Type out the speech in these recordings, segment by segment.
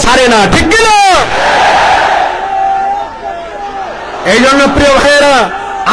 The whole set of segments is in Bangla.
ছাড়ে না, ঠিক কিনা? এই জন্য প্রিয় ভাইয়েরা,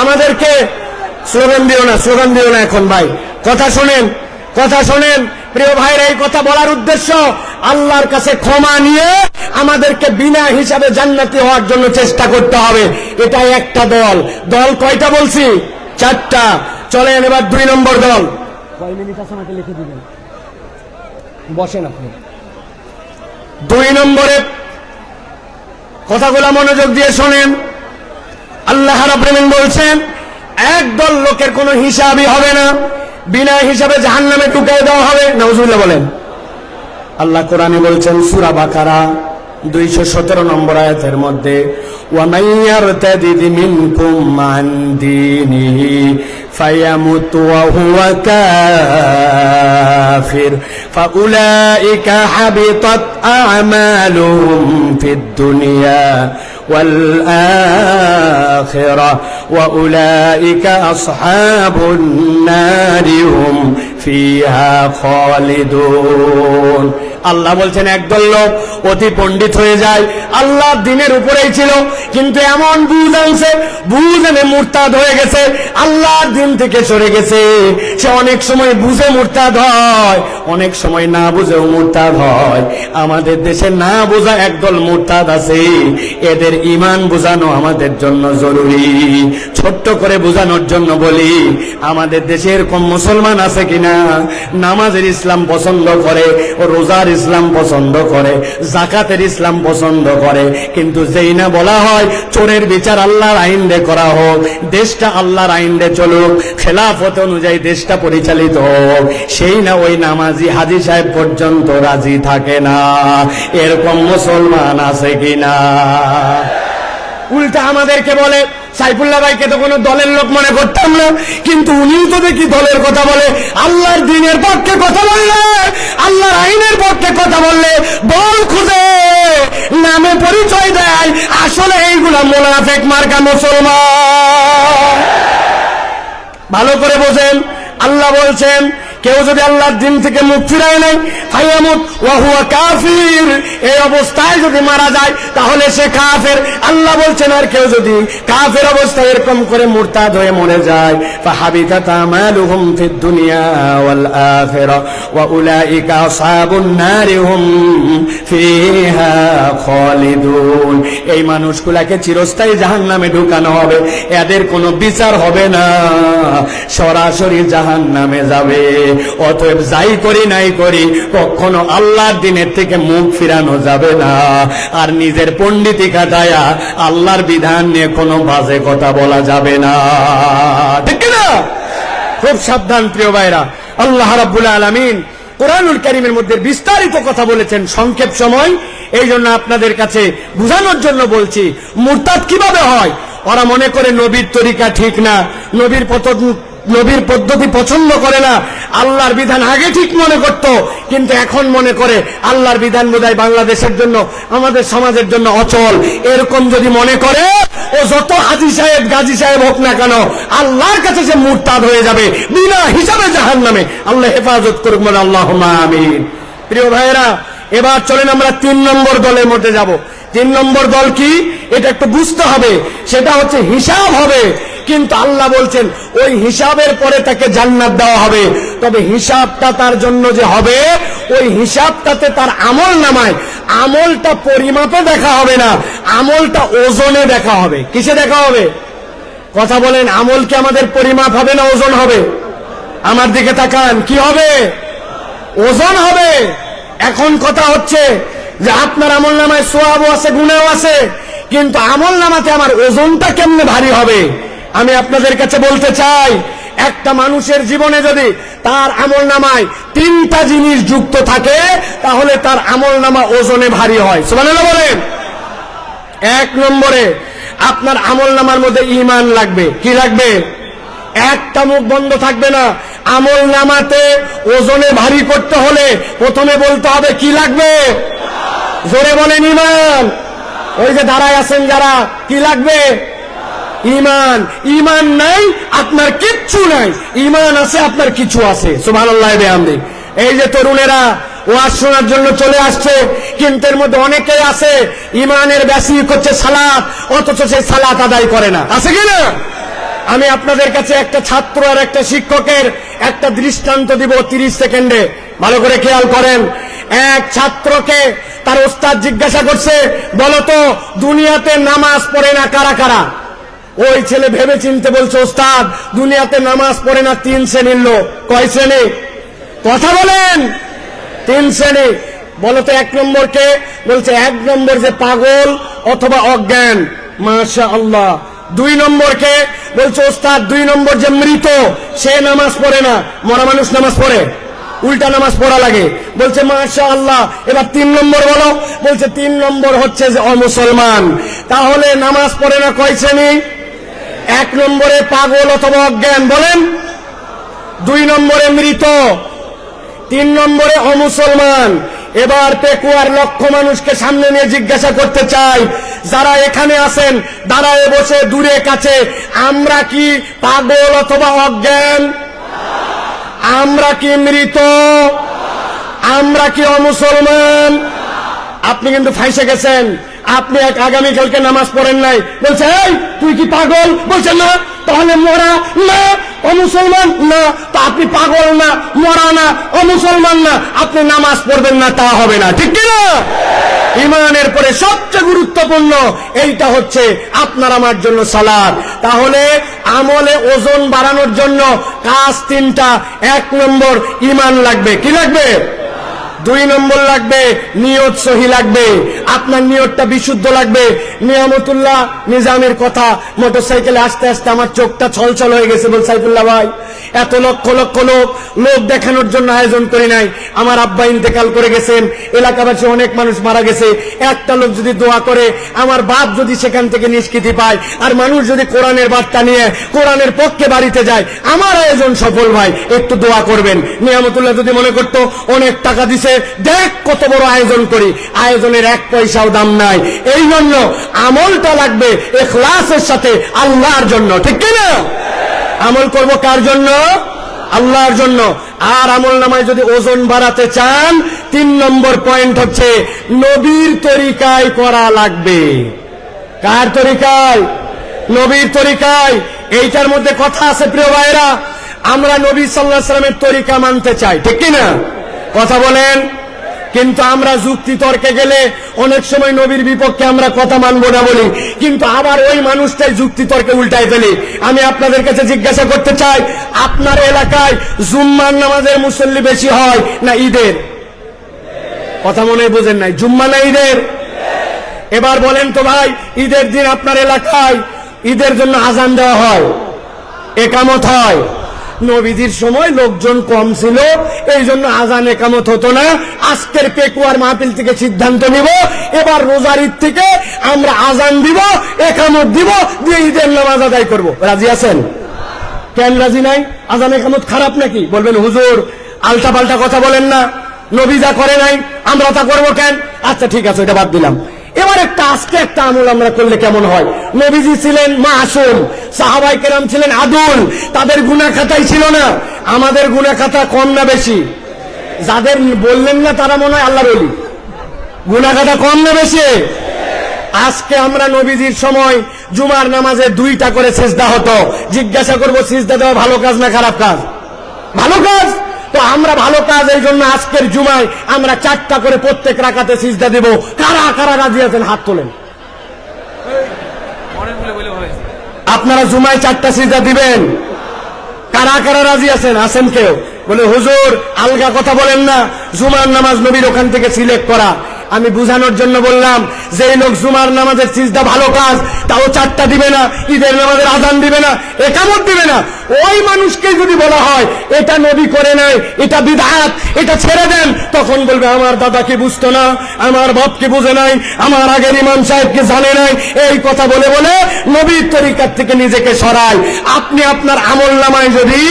আমাদেরকে স্লোগান দিও না এখন ভাই, কথা শোনেন প্রিয় ভাইরা। এই কথা বলার উদ্দেশ্য আল্লাহর কাছে ক্ষমা নিয়ে আমাদেরকে বিনা হিসাবে জান্নাতি হওয়ার জন্য চেষ্টা করতে হবে। এটা একটা দল কয়টা বলছি? 4টা। চলেন এবার 2 নম্বর দল। কয় মিনিট আছে আমাকে লিখে দিবেন, বসেন আপনি। 2 নম্বরে কথাগুলো মনোযোগ দিয়ে শোনেন। আল্লাহ রাব্বুল আলামিন বলছেন, একদল লোকের কোনো হিসাবই হবে না, বিনা হিসাবে জাহান্নামে ঢুকিয়ে দেওয়া হবে। নাউজুবিল্লাহ বলেন। আল্লাহ কোরআনে বলছেন সূরা বাকারা 217 নম্বর আয়াতের মধ্যে, ওয়া মান ইয়ারতাদিদ মিনকুম আন দীনিহি ফায়ামুত ওয়া হুয়া কাফির ফাউলাইকা হাবিতাত আ'মালুহুম ফিদ দুনিয়া ওয়াল আখিরাহ ওয়া উলাইকা আসহাবুন নারি হুম ফিহা খালিদুন। আল্লাহ বলছেন একদল লোক অতি পণ্ডিত হয়ে যায়, আল্লাহর দ্বীনের উপরেই ছিল, কিন্তু এমন বুঝ আনছে, বুঝ এনে মুরতাদ হয়ে গেছে, আল্লাহর দ্বীন থেকে সরে গেছে। সে অনেক সময় বুঝে মুরতাদ হয়, অনেক সময় না বুঝেও মুরতাদ হয়। আমাদের দেশে না বোঝা একদল মুরতাদ আছে, এদের ঈমান বোঝানো আমাদের জন্য জরুরি। ছোট্ট করে বোঝানোর জন্য বলি, আমাদের দেশে এরকম মুসলমান আছে কিনা নামাজের ইসলাম পছন্দ করে, রোজার ইসলাম পছন্দ করে, যাকাতের ইসলাম পছন্দ করে, কিন্তু যেই না বলা হয় চোরের বিচার আল্লাহর আইন দিয়ে করা হোক, দেশটা আল্লাহর আইন দিয়ে চলুক, খেলাফত অনুযায়ী দেশটা পরিচালিত হোক, সেই না ওই নামাজি হাজী সাহেব পর্যন্ত রাজি থাকে না। এরকম মুসলমান আছে কিনা? উল্টা আমাদেরকে বলে, সাইফুল্লাহ ভাইকে তো কোনো দলের লোক মনে করতাম না, কিন্তু উনিও তো দেখি দলের কথা বলে। আল্লাহর দ্বীনের পক্ষে কথা বললে, আল্লাহর আইনের পক্ষে কথা বললে বল খুঁজে নামে পরিচয় দেয়, আসলে এইগুলা মুনাফিক মার্কা মুসলমান। ভালো করে বোঝেন, আল্লাহ বলছেন কেউ যদি আল্লাহর দ্বীন থেকে মুখ ফিরায় নেয়, ফায়ামুত ওয়া হুয়া কাফির, এই অবস্থায় যদি মারা যায় তাহলে সে কাফের। আল্লাহ বলছেন আর কেউ যদি কাফের অবস্থায় এরকম করে মুরতাদ হয়ে মরে যায়, ফাহাবিতাত আমালুহুম ফিদ দুনিয়া ওয়াল আখিরা ওয়া উলাইকা আসহাবুন নারি হুম ফিহা খালিদুন। এই মানুষগুলোকে চিরস্থায়ী জাহান্নামে ঢুকানো হবে, এদের কোনো বিচার হবে না, সরাসরি জাহান্নামে যাবে। অতএব যাই করি নাই করি কখনো আল্লাহর দ্বীনের থেকে মুখ ফিরানো যাবে না, আর নিজের পণ্ডিতি কাটায়া আল্লাহর বিধান নিয়ে কোনো বাজে কথা বলা যাবে না, ঠিক না? খুব সাবধান প্রিয় ভাইরা। আল্লাহ রাব্বুল আলামিন কোরআনুল কারীমের মধ্যে বিস্তারিত কথা বলেছেন, সংক্ষেপ সময়, এই জন্য আপনাদের কাছে বুঝানোর জন্য বলছি। মুরতাদ কিভাবে হয়? ওরা মনে করে নবীর তরিকা ঠিক না, নবীর পদ্ধতি পছন্দ করে না, আল্লাহর বিধান আগে ঠিক মনে করত, কিন্তু এখন মনে করে আল্লাহর বিধান বোধহয় বাংলাদেশের জন্য, আমাদের সমাজের জন্য অচল। এরকম যদি মনে করে, ও যত হাজী সাহেব গাজী সাহেব হোক না কেন, আল্লাহর কাছে সে মুরতাদ হয়ে যাবে, বিনা হিসাবে জাহান্নামে। আল্লাহ হেফাজত করুক, বলে আল্লাহুম্মা আমিন। প্রিয় ভাইয়েরা, এবার চলেন আমরা 3 নম্বর দলের মধ্যে যাব। 3 নম্বর দল কি এটা একটু বুঝতে হবে, সেটা হচ্ছে হিসাব হবে, কিন্তু আল্লাহ বলছেন ওই হিসাবের পরে তাকে জান্নাত দেওয়া হবে। তবে হিসাবটা তার জন্য যে হবে, ওই হিসাবটাতে তার আমল নামায়, আমলটা পরিমাপে দেখা হবে না, আমলটা ওজনে দেখা হবে। কিসে দেখা হবে? কথা বলেন, আমল কি আমাদের পরিমাপ হবে না ওজন হবে? আমার দিকে তাকান, কি হবে? ওজন হবে। এখন কথা হচ্ছে যে আপনার আমল নামায় সওয়াবও আছে, গুনাহও আছে, কিন্তু আমল নামাতে আমার ওজনটা কেমনে ভারী হবে? আমি আপনাদের কাছে বলতে চাই, একটা মানুষের জীবনে যদি তার আমল নামায় 3টা জিনিস যুক্ত থাকে, তাহলে তার আমল নামা ওজনে ভারী হয়। সুবহানাল্লাহ বলেন। 1 নম্বরে আপনার আমল নামার মধ্যে ঈমান লাগবে। কি লাগবে? একটা মুখ বন্ধ থাকবে না। আমল নামাতে ওজনে ভারী করতে হলে প্রথমে বলতে হবে কি লাগবে? জোরে বলেন ঈমান। ওই যে দাঁড়ায় আছেন যারা, কি লাগবে? ঈমান। ঈমান নাই আপনার কিচ্ছু নাই, ঈমান আছে আপনার কিছু আছে। সুবহানাল্লাহ বিহামদি। এই যে তরুণেরা ওয়াজ শোনার জন্য চলে আসছে, কিন্তু এর মধ্যে অনেকেই আছে ইমানের বেসিক হচ্ছে সালাত, অথচ সেই সালাত আদায় করে না। আছে কিনা? আমি আপনাদের কাছে একটা ছাত্র আর একটা শিক্ষকের একটা দৃষ্টান্ত দিব 30 সেকেন্ডে, ভালো করে খেয়াল করেন। এক ছাত্রকে তার ওস্তাদ জিজ্ঞাসা করছে, বলতো দুনিয়াতে নামাজ পড়ে না কারা কারা? ওই ছেলে ভেবে চিনতে বলছে, ওস্তাদ দুনিয়াতে নামাজ পড়ে না 3 শ্রেণীর লোক। কয় শ্রেণী? কথা বলেন। 3 শ্রেণী। বলতো 1 নম্বর কে? বলছে 1 নম্বর যে পাগল অথবা অজ্ঞান। মাশাআল্লাহ। 2 নম্বর কে? বলছে ওস্তাদ 2 নম্বর যে মৃত, সে নামাজ পড়ে না। মরা মানুষ নামাজ পড়ে? উল্টা নামাজ পড়া লাগে। বলছে মাশাআল্লাহ। এবার 3 নম্বর বলো। বলছে 3 নম্বর হচ্ছে যে অমুসলমান। তাহলে নামাজ পড়ে না কয় শ্রেণী? 1 নম্বরে পাগল অথবা অজ্ঞান, বলেন। 2 নম্বরে মৃত, 3 নম্বরে অমুসলমান। এবার পেকুয়ার লক্ষ মানুষকে সামনে নিয়ে জিজ্ঞাসা করতে চাই, যারা এখানে আছেন দাঁড়ায় বসে দূরে কাছে, আমরা কি পাগল অথবা অজ্ঞান? আমরা কি মৃত? আমরা কি অমুসলমান? আপনি কিন্তু ফাঁসে গেছেন। আপনি আগামীকালকে নামাজ পড়েন নাই, বলছে এই তুই কি পাগল? বলছে না। তাহলে মরা না, অমুসলমান না। তা আপনি পাগল না, মরা না, অমুসলমান না, আপনি নামাজ পড়বেন না, তা হবে না। ঠিক কিনা? ইমানের পরে সবচেয়ে গুরুত্বপূর্ণ এইটা হচ্ছে আপনার আমার জন্য সালাত। তাহলে আমলে ওজন বাড়ানোর জন্য কাজ 3টা। 1 নম্বর ইমান লাগবে। কি লাগবে? 2 নম্বর লাগবে নিয়ত সহি লাগবে, আপনার নিয়তটা বিশুদ্ধ লাগবে। নিয়ামতুল্লাহ নিজামের কথা, মোটরসাইকেলে আসতে আসতে আমার চোখটা ছলছল হয়ে গেছে। বল সাইফুল্লাহ ভাই, এত লক্ষ লক্ষ লোক দেখানোর জন্য আয়োজন করি নাই। আমার আব্বা ইন্তেকাল করে গেছেন, এলাকাবাসী অনেক মানুষ মারা গেছে। একটা লোক যদি দোয়া করে, আমার বাপ যদি সেখান থেকে নিষ্কৃতি পায়, আর মানুষ যদি কোরআনের বার্তা নিয়ে কোরআনের পক্ষে বাড়িতে যায়, আমার আয়োজন সফল ভাই, একটু দোয়া করবেন। নিয়ামতুল্লাহ যদি মনে করতো অনেক টাকা দিছে, দেখ কত বড় আয়োজন করি, আয়োজনের 1 পয়সাও দাম নাই। এই জন্য আমলটা লাগবে ইখলাসের সাথে, আল্লাহর জন্য। ঠিক কিনা? আমল করব কার জন্য? আল্লাহর জন্য। আর আমল নামায় যদি ওজন বাড়াতে চান, 3 নম্বর পয়েন্ট হচ্ছে নবীর তরিকায় করা লাগবে। কার তরিকায়? নবীর তরিকায়। এইটার মধ্যে কথা আছে প্রিয় ভাইরা, আমরা নবী সাল্লাল্লাহু আলাইহি ওয়াসাল্লামের তরিকা মানতে চাই। ঠিক কিনা? কথা বলেন। কিন্তু আমরা যুক্তি তর্কে গেলে অনেক সময় নবীর বিপক্ষে আমরা কথা মানবো না বলি, কিন্তু আবার ওই মানুষটাই যুক্তি তর্কে উল্টায় ফেলি। আমি আপনাদের কাছে জিজ্ঞাসা করতে চাই, আপনার এলাকায় জুম্মার নামাজের মুসল্লি বেশি হয় না ঈদের? কথা মনে বুঝেন নাই? জুম্মা না ঈদের? এবার বলেন তো ভাই, ঈদের দিন আপনার এলাকায় ঈদের জন্য আজান দেওয়া হয়, একামত হয়। নবীজির সময় লোকজন কম ছিল, এই জন্য আজান একামত হতো না। আজকের পেকুয়ার মাহফিল থেকে সিদ্ধান্ত নিব, এবার রোজার ঈদ থেকে আমরা আজান দিব, একামত দিব, দিয়ে ঈদের নামাজ আদায় করব। রাজি আছেন? কেন রাজি নাই? আজান একামত খারাপ নাকি? বলবেন হুজুর আলটা পাল্টা কথা বলেন না, নবী যা করে নাই আমরা তা করবো কেন? আচ্ছা ঠিক আছে, এটা বাদ দিলাম। এবার আজকে একটা আমল আমরা করলে কেমন হয়? নবীজি ছিলেন মাসুম, সাহাবায়ে কেরাম ছিলেন আদুল, তাদের গুনাহ খাতাই ছিল না। আমাদের গুনাহ খাতা কম না বেশি? যাদের বললেন না তারা মনে হয় আল্লাহর ওলি। গুনাহ খাতা কম না বেশি? আজকে আমরা নবীজির সময় জুমার নামাজে 2টা করে সিজদা হতো। জিজ্ঞাসা করব সিজদা দেওয়া ভালো কাজ না খারাপ কাজ? ভালো কাজ। তো আমরা ভালো কাজ, এই জন্য আজকের জুমায় আমরা 4টা করে প্রত্যেক রাকাতে সিজদা দেব। কারা কারা রাজি আছেন হাত তোলেন। আপনারা জুমায় 4টা সিজদা দিবেন? কারা কারা রাজি আছেন? আছেন কেউ? বলে হুজুর আলগা কথা বলেন না, জুমার নামাজ নবীর ওখান থেকে সিলেক্ট করা। আমি বুঝানোর জন্য বললাম, যে লোক জুমার নামাজের সিজদা ভালো কাজ, তাও 4টা দিবে না, ঈদের নামাজের আযান দিবে না, একামত দিবে না, ওই মানুষকে যদি বলা হয় এটা নবী করে নাই, এটা বিদআত, এটা ছেড়ে দেন, তখন বলবে আমার দাদা কি বুঝতো না, আমার বাপ কি বুঝে নাই, আমার আগের ইমাম সাহেব কি জানে নাই। এই কথা বলে বলে নবীর তরিকার থেকে নিজেকে সরায়। আপনি আপনার আমল নামায় যদি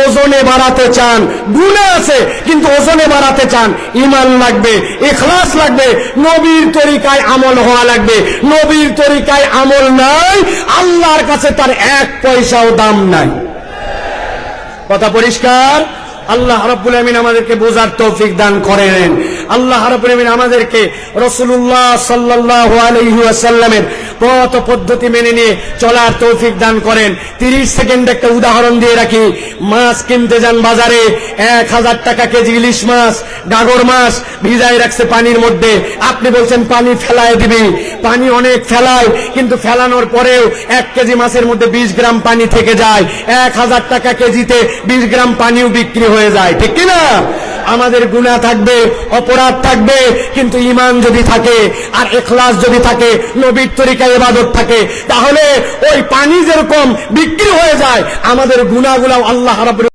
ওজনে বাড়াতে চান, গুনাহ আছে কিন্তু ওজনে বাড়াতে চান, ঈমান লাগবে, ইখলাস লাগবে, নবীর তরিকায় আমল হওয়া লাগবে। নবীর তরিকায় আমল নাই, আল্লাহর কাছে তার 1 পয়সাও দাম নাই। কথা পরিষ্কার? আল্লাহ রাব্বুল আমিন আমাদেরকে বোঝার তৌফিক দান করেন। আল্লাহ রাব্বুল আমিন আমাদেরকে রাসূলুল্লাহ সাল্লাল্লাহু আলাইহি ওয়াসাল্লামের পথ পদ্ধতি মেনে নিয়ে চলার তৌফিক দান করেন। 30 সেকেন্ড একটা উদাহরণ দিয়ে রাখি। মাছ কিনতে যান বাজারে, 1000 টাকা কেজি ইলিশ মাছ, গাগর মাছ ভিজায় রাখছে পানির মধ্যে। আপনি বলছেন পানি ফেলায় দিবি, পানি অনেক ফেলায়, কিন্তু ফেলানোর পরেও 1 কেজি মাছের মধ্যে 20 গ্রাম পানি থেকে যায়। 1000 টাকা কেজিতে 20 গ্রাম পানিও বিক্রি হয়ে যায়, ঠিক কিনা? আমাদের গুনাহ থাকবে, অপরাধ থাকবে, কিন্তু ঈমান যদি থাকে আর ইখলাস যদি থাকে, নবীর তরিকায় ইবাদত থাকে, তাহলে ওই পানি যেরকম বিক্রি হয়ে যায়, আমাদের গুনাহগুলো আল্লাহ রাব্বুল